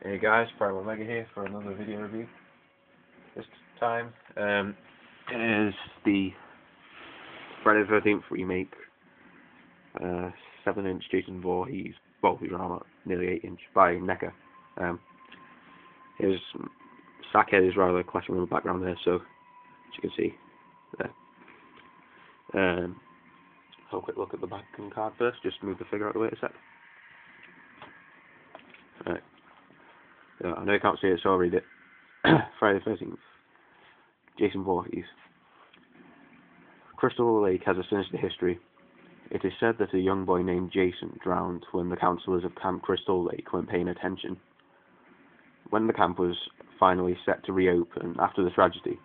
Hey guys, Omega here for another video review. This time, it is the Friday the 13th remake, 7-inch Jason Voorhees, well, he's around nearly 8-inch, by NECA. His sack head is rather clashing with the background there, so, as you can see, there. Have a quick look at the back card first, just move the figure out of the way a sec. Right. Yeah, I know you can't see it, so I'll read it. Friday the 13th. Jason Voorhees. Crystal Lake has a sinister history. It is said that a young boy named Jason drowned when the councillors of Camp Crystal Lake weren't paying attention. When the camp was finally set to reopen after the tragedy,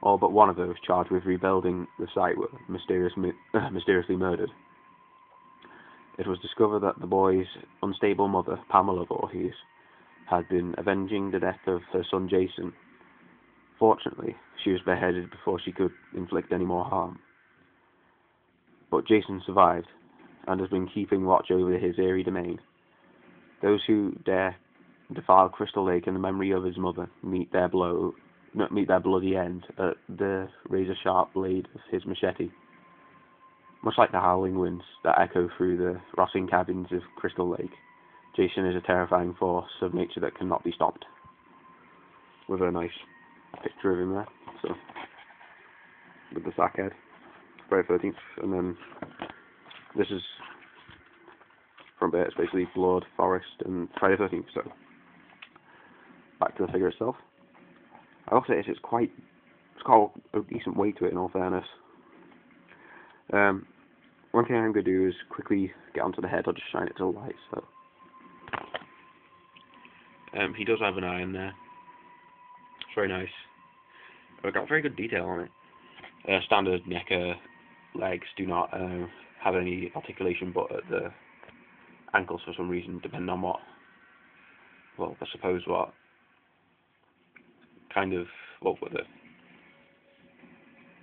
all but one of those charged with rebuilding the site were mysteriously murdered. It was discovered that the boy's unstable mother, Pamela Voorhees, had been avenging the death of her son Jason. Fortunately, she was beheaded before she could inflict any more harm. But Jason survived, and has been keeping watch over his eerie domain. Those who dare defile Crystal Lake in the memory of his mother meet their bloody end at the razor-sharp blade of his machete. Much like the howling winds that echo through the rotting cabins of Crystal Lake, Jason is a terrifying force of nature that cannot be stopped. With a nice picture of him there, so with the sack head, Friday the 13th, and then this is from there. It's basically Blood, Forest, and Friday the 13th. So back to the figure itself. I will say it's got a decent weight to it, in all fairness. One thing I'm going to do is quickly get onto the head. I'll just shine it to the light. So he does have an eye in there. It's very nice. I've got very good detail on it. Standard NECA legs do not have any articulation but at the ankles for some reason, depending on what, well, I suppose what kind of, well,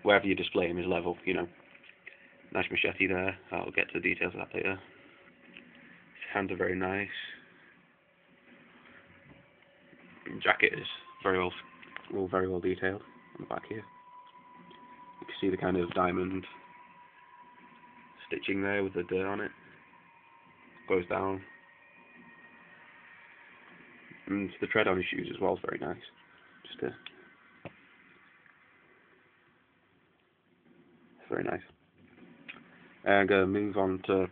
wherever you display him is level, you know. Nice machete there. I'll get to the details of that later. His hands are very nice. The jacket is very well detailed on the back here. You can see the kind of diamond stitching there with the dirt on it. Goes down. And the tread on his shoes as well is very nice. It's very nice. I'm going to move on to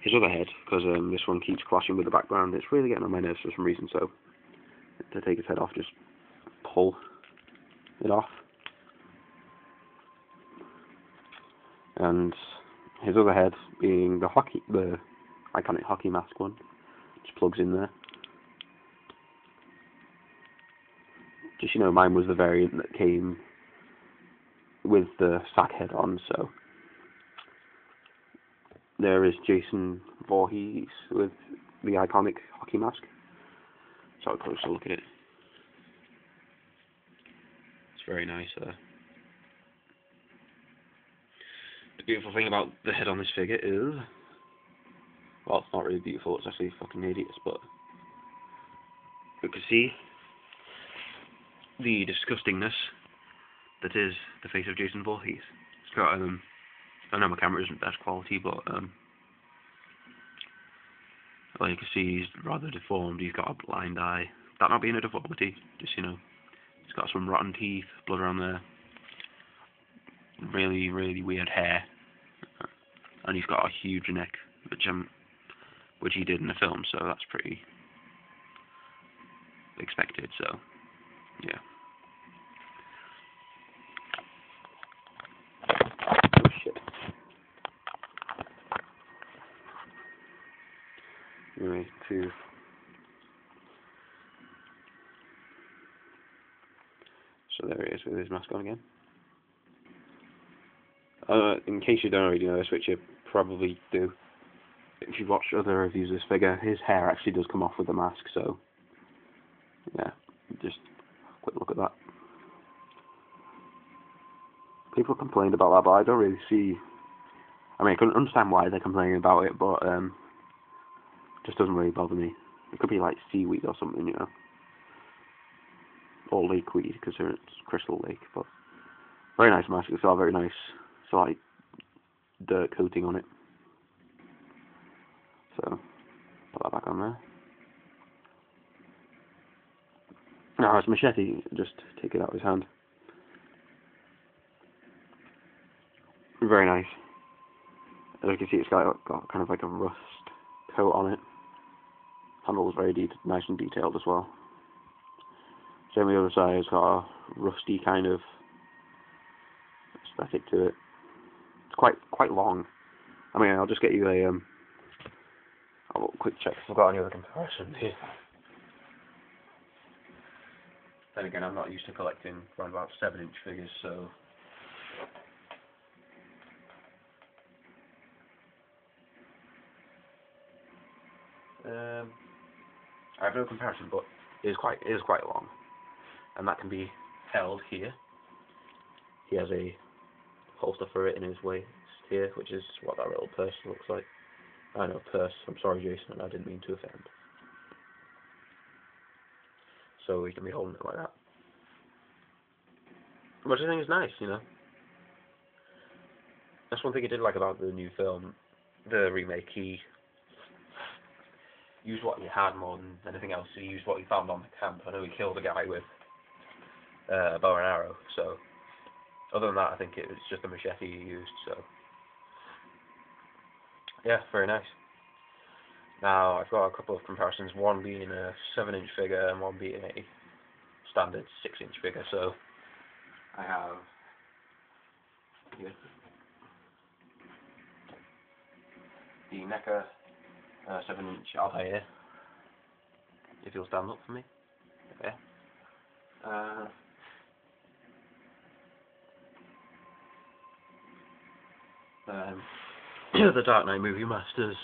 his other head, because this one keeps clashing with the background. It's really getting on my nerves for some reason, so to take his head off, just pull it off. And his other head being the iconic hockey mask one, just plugs in there. Just, you know, mine was the variant that came with the sack head on, so there is Jason Voorhees with the iconic hockey mask. Let's have a closer look at it. It's very nice. The beautiful thing about the head on this figure is, well, it's not really beautiful, it's actually fucking hideous, but you can see the disgustingness that is the face of Jason Voorhees. It's got, I know my camera isn't best quality, but well, you can see he's rather deformed. He's got a blind eye. That not being a deformity, just, you know, he's got some rotten teeth, blood around there, really, really weird hair, and he's got a huge neck, which he did in the film, so that's pretty expected. So yeah. Oh shit. Anyway, so there he is with his mask on again. In case you don't already know this, which you probably do, if you've watched other reviews of this figure, his hair actually does come off with the mask, so yeah, just a quick look at that. People complained about that, but I don't really see, I mean, I can understand why they're complaining about it, but just doesn't really bother me. It could be like seaweed or something, you know, or lakeweed because it's Crystal Lake. But very nice mask. It's got a very nice, like dirt coating on it. So put that back on there. Now his machete, just take it out of his hand. Very nice. As you can see, it's got kind of like a rust coat on it. Handle is very nice and detailed as well. Same on the other side, it's got a rusty kind of aesthetic to it. It's quite long. I mean, I'll just get you a quick check if I've got any other comparisons here. Then again, I'm not used to collecting around about 7-inch figures, so I have no comparison, but it is quite long, and that can be held here. He has a holster for it in his waist here, which is what that little purse looks like. I know, purse. I'm sorry, Jason. I didn't mean to offend. So he can be holding it like that, which I think is nice, you know. That's one thing I did like about the new film, the remake. He used what he had more than anything else. He used what he found on the camp. I know he killed a guy with a bow and arrow, so other than that, I think it was just a machete he used, so yeah, very nice. Now, I've got a couple of comparisons, one being a 7-inch figure and one being a standard 6-inch figure, so I have here the NECA 7-inch Altair, if you'll stand up for me. Yeah. The Dark Knight Movie Masters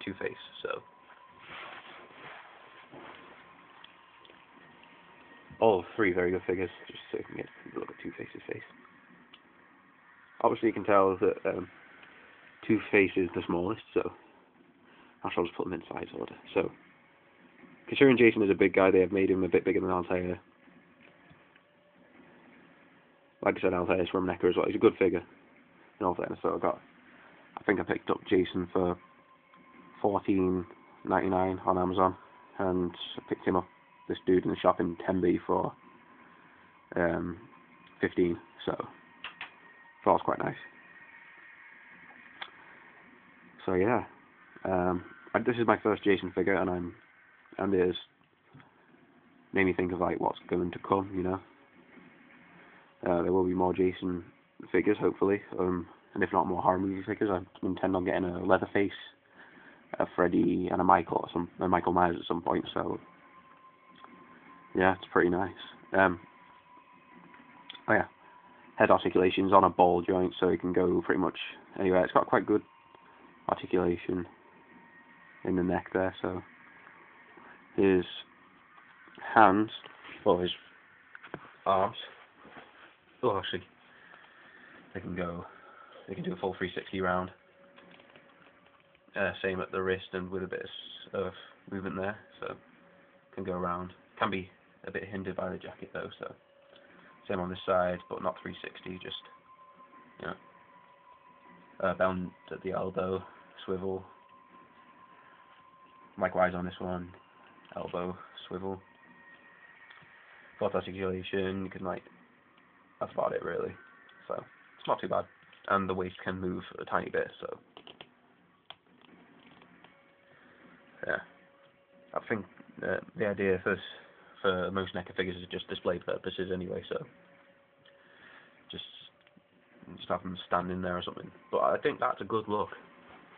Two-Face, so all three very good figures, just so you can get a look at Two-Face's face. Obviously you can tell that Two-Face is the smallest, so I shall just put them in size order. So, considering Jason is a big guy, they have made him a bit bigger than Altair. Like I said, Altair is from NECA as well. He's a good figure, in all fairness. So I think I picked up Jason for $14.99 on Amazon, and I picked him up, this dude in the shop in Tenby, for $15. So that was quite nice. So yeah. This is my first Jason figure, and it has made me think of like what's going to come, you know. There will be more Jason figures, hopefully, and if not more horror movie figures. I intend on getting a Leatherface, a Freddy, and a Michael Myers at some point. So yeah, it's pretty nice. Oh yeah, head articulation's on a ball joint, so it can go pretty much anywhere. It's got quite good articulation in the neck there, so his hands, or his arms, actually, they can do a full 360 round. Same at the wrist, and with a bit of movement there, so can go around. Can be a bit hindered by the jacket though, so same on this side, but not 360, just, you know, bend at the elbow, swivel. Likewise on this one, elbow, swivel. Foot articulation, you can that's about it really. So it's not too bad, and the waist can move a tiny bit. So yeah, I think the idea for most NECA figures is just display purposes anyway. So just have them standing there or something. But I think that's a good look.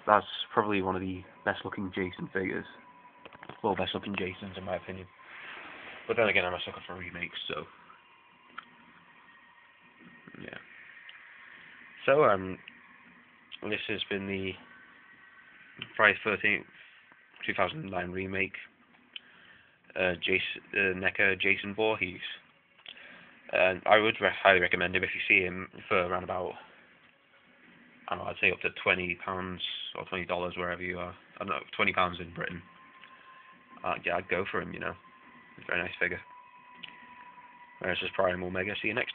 That's probably one of the best looking Jason figures. Well, best looking Jasons in my opinion. But then again, I'm a sucker for remakes, so yeah. So this has been the Friday 13th, 2009 remake, NECA Jason Voorhees. And I would highly recommend him if you see him for around about, I don't know, I'd say up to £20 or $20 wherever you are. I don't know, £20 in Britain. yeah, I'd go for him, you know. It's a very nice figure. There's his Prime Omega. See you next time.